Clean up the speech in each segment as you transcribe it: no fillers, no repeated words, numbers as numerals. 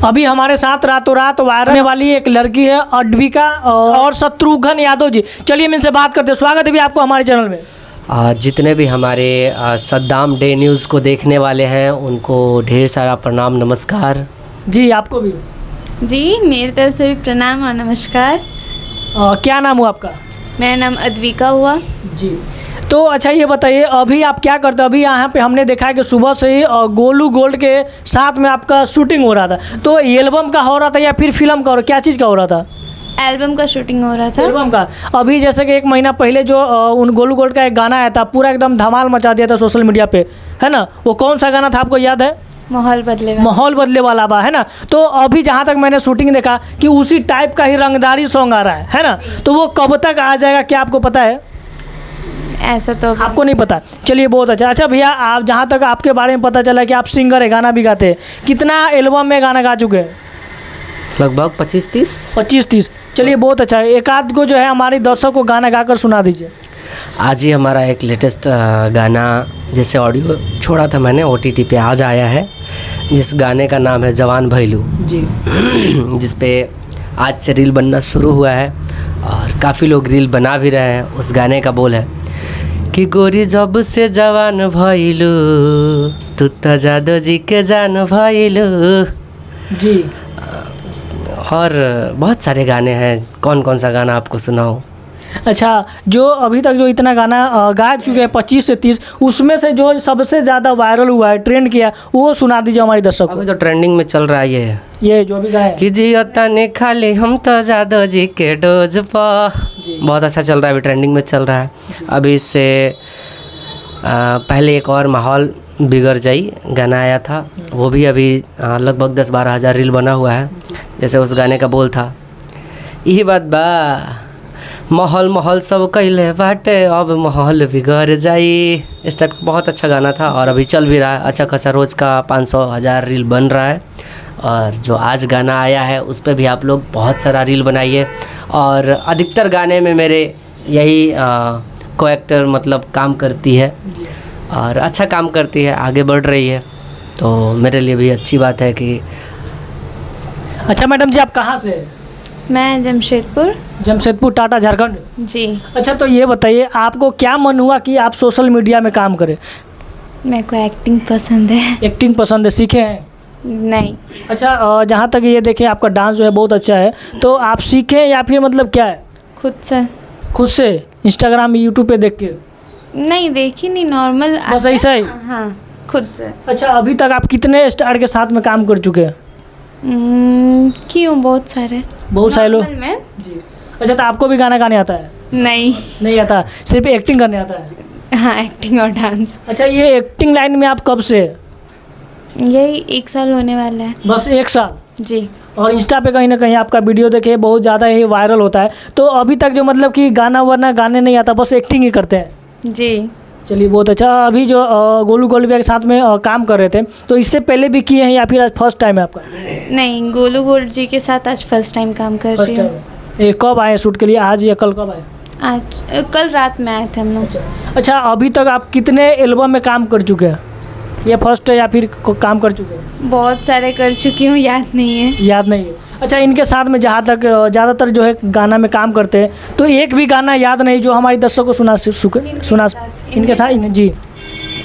अभी हमारे साथ रातों रात वायरल होने वाली एक लड़की है अद्विका और शत्रुघ्न यादव जी। चलिए हम इनसे बात करते हैं। स्वागत है भी आपको हमारे चैनल में। जितने भी हमारे सद्दाम डे न्यूज़ को देखने वाले हैं उनको ढेर सारा प्रणाम नमस्कार। जी आपको भी। जी मेरी तरफ से भी प्रणाम और नमस्कार। क्या नाम हुआ आपका? मेरा नाम अद्विका हुआ जी। तो अच्छा ये बताइए अभी आप क्या करते हैं? अभी यहाँ पे हमने देखा है कि सुबह से ही गोलू गोल्ड के साथ में आपका शूटिंग हो रहा था, तो एल्बम का हो रहा था या फिर फिल्म का, क्या चीज़ का हो रहा था? एल्बम का शूटिंग हो रहा था। एल्बम का। अभी जैसे कि 1 महीना पहले जो उन गोलू गोल्ड का एक गाना आया था, पूरा एकदम धमाल मचा दिया था सोशल मीडिया पे, है ना? वो कौन सा गाना था आपको याद है? माहौल बदले वाला। माहौल बदले वाला बा, है ना? तो अभी जहाँ तक मैंने शूटिंग देखा कि उसी टाइप का ही रंगदारी सॉन्ग आ रहा है ना? तो वो कब तक आ जाएगा क्या आपको पता है? ऐसा तो आपको नहीं पता। चलिए बहुत अच्छा। अच्छा भैया, आप जहाँ तक आपके बारे में पता चला कि आप सिंगर है, गाना भी गाते हैं, कितना एल्बम में गाना गा चुके हैं? लगभग 25-30। 25-30। चलिए बहुत अच्छा है। एक आध को जो है हमारे दर्शकों को गाना गाकर सुना दीजिए। आज ही हमारा एक लेटेस्ट गाना जैसे ऑडियो छोड़ा था मैंने OTT पे आज आया है, जिस गाने का नाम है जवान भैलू जी। जिस पे आज से रील बनना शुरू हुआ है और काफ़ी लोग रील बना भी रहे हैं। उस गाने का बोल है कि गोरी जब से जवान भैलू तू तो जादू जी के जान भैलू। जी। और बहुत सारे गाने हैं, कौन कौन सा गाना आपको सुनाऊं? अच्छा, जो अभी तक जो इतना गाना गा चुके हैं 25 से 30, उसमें से जो सबसे ज़्यादा वायरल हुआ है, ट्रेंड किया, वो सुना दीजिए हमारे दर्शकों को। अभी तो ट्रेंडिंग में चल रहा है ये जो अभी गाया कि जियता ने खाली हम तो जादू जी के डोज पा, बहुत अच्छा चल रहा है, अभी ट्रेंडिंग में चल रहा है। अभी इससे पहले एक और माहौल बिगड़ जाई गाना आया था, वो भी अभी लगभग 10-12 हज़ार रील बना हुआ है। जैसे उस गाने का बोल था, यही बात बा माहौल माहौल सब कहले बाटे अब माहौल बिगड़ जाई। इस टाइप का बहुत अच्छा गाना था और अभी चल भी रहा है अच्छा खासा, रोज़ का 500-1000 रील बन रहा है। और जो आज गाना आया है उस पर भी आप लोग बहुत सारा रील बनाइए। और अधिकतर गाने में मेरे यही को एक्टर मतलब काम करती है और अच्छा काम करती है, आगे बढ़ रही है, तो मेरे लिए भी अच्छी बात है कि। अच्छा मैडम जी, आप कहाँ से? मैं जमशेदपुर टाटा झारखंड। जी। अच्छा तो ये बताइए आपको क्या मन हुआ कि आप सोशल मीडिया में काम करें? मेरे को एक्टिंग पसंद है। एक्टिंग पसंद है, सीखे हैं? नहीं। अच्छा, जहाँ तक ये देखें आपका डांस जो है बहुत अच्छा है, तो आप सीखे या फिर मतलब क्या है? खुद से इंस्टाग्राम यूट्यूब पे देख के? नहीं देखी नहीं, नॉर्मल बस ऐसा ही? हाँ खुद से। अच्छा, अभी तक आप कितने स्टार के साथ में काम कर चुके हैं? क्यों, बहुत सारे लोग में। जी। अच्छा, तो आपको भी गाना गाने आता है? नहीं आता, सिर्फ एक्टिंग करने आता है? हाँ, एक्टिंग और डांस। अच्छा, ये एक्टिंग लाइन में आप कब से? यही 1 साल होने वाला है। बस 1 साल? जी। और इंस्टा पे कहीं ना कहीं आपका वीडियो देखे बहुत ज़्यादा ही वायरल होता है, तो अभी तक जो मतलब कि गाना वाना गाने नहीं आता, बस एक्टिंग ही करते हैं? जी। चलिए बहुत अच्छा। अभी जो गोलू गोल्ड के साथ में काम कर रहे थे, तो इससे पहले भी किए हैं या फिर आज फर्स्ट टाइम है आपका? नहीं, गोलू गोल्ड जी के साथ आज फर्स्ट टाइम काम कर रही हूँ। ये कब आए शूट के लिए, आज या कल कब आए? कल रात में आए थे हम लोग। अच्छा, अभी तक आप कितने एल्बम में काम कर चुके हैं? ये फर्स्ट है या फिर काम कर चुके हैं? बहुत सारे कर चुकी हूँ, याद नहीं है। अच्छा, इनके साथ में जहाँ तक ज़्यादातर जो है गाना में काम करते हैं, तो एक भी गाना याद नहीं जो हमारी दर्शकों को सुना इनके साथ? जी,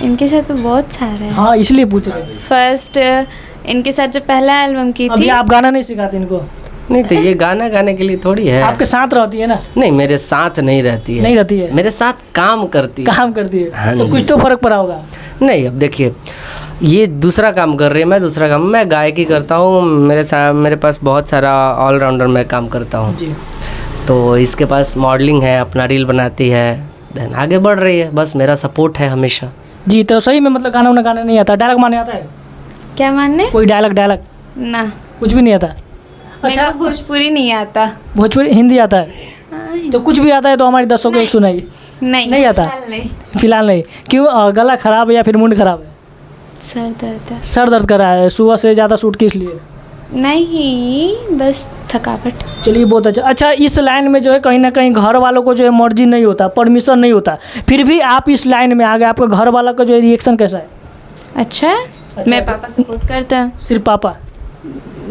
इनके साथ तो बहुत सारे हैं। हाँ, इसलिए पूछ रहे हैं। फर्स्ट इनके साथ जो पहला एल्बम की थी। आप गाना नहीं सिखाते इनको? नहीं, तो ये गाना गाने के लिए थोड़ी है। आपके साथ रहती है ना? नहीं, मेरे साथ नहीं रहती है। मेरे साथ काम करती है। हाँ, तो कुछ तो फर्क पड़ा होगा? नहीं, अब देखिए, ये दूसरा काम कर रही है, मैं दूसरा काम, मैं गायकी करता हूँ। मेरे पास बहुत सारा ऑलराउंडर में काम करता हूँ जी। तो इसके पास मॉडलिंग है, अपना रील बनाती है, देन आगे बढ़ रही है, बस मेरा सपोर्ट है हमेशा जी। तो सही में मतलब गाना वाना गाने नहीं आता? डायलॉग मारने आता है? क्या मानने? कोई डायलॉग ना, कुछ भी नहीं आता? अच्छा, भोजपुरी नहीं आता। भोजपुरी, हिंदी आता है? तो कुछ भी आता है तो हमारी दर्शकों को एक सुनाइए। नहीं आता? फिलहाल नहीं। क्यों, गला खराब है या फिर मुंड खराब है? सर दर्द कर रहा है? सुबह से ज़्यादा शूट किस लिए? नहीं, बस थकावट। चलिए बहुत अच्छा। अच्छा, इस लाइन में जो है कहीं ना कहीं घर वालों को जो है मर्जी नहीं होता, परमिशन नहीं होता, फिर भी आप इस लाइन में आ गए, आपका घर वालों का जो है रिएक्शन कैसा है? अच्छा, मैं पापा सपोर्ट करता हूँ। सिर्फ पापा?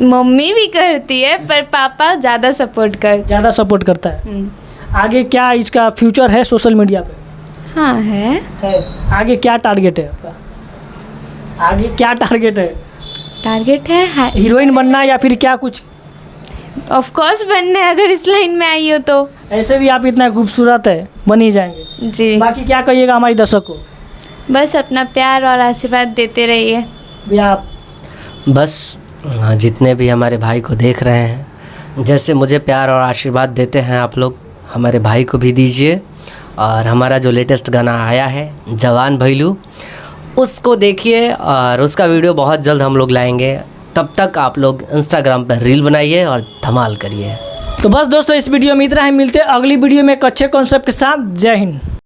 मम्मी भी करती है पर पापा ज़्यादा सपोर्ट करते ज़्यादा सपोर्ट करता है। हैं। आगे क्या इसका फ्यूचर है सोशल मीडिया पे? हाँ है। आगे क्या टारगेट है आपका? आगे क्या टारगेट है? टारगेट है हीरोइन बनना या फिर क्या कुछ? ऑफ कोर्स बनना है, अगर इस लाइन में आई हो तो। ऐसे भी आप इतना खूबसूरत है, बन ही जाएंगे। जी बाकी क्या कहिएगा हमारे दर्शक को? बस अपना प्यार और आशीर्वाद देते रहिए। भैया आप? बस जितने भी हमारे भाई को देख रहे हैं, जैसे मुझे प्यार और आशीर्वाद देते हैं आप लोग हमारे भाई को भी दीजिए। और हमारा जो लेटेस्ट गाना आया है जवान भैलू, उसको देखिए और उसका वीडियो बहुत जल्द हम लोग लाएंगे। तब तक आप लोग इंस्टाग्राम पर रील बनाइए और धमाल करिए। तो बस दोस्तों इस वीडियो में इतना ही, मिलते हैं अगली वीडियो में एक अच्छे कॉन्सेप्ट के साथ। जय हिंद।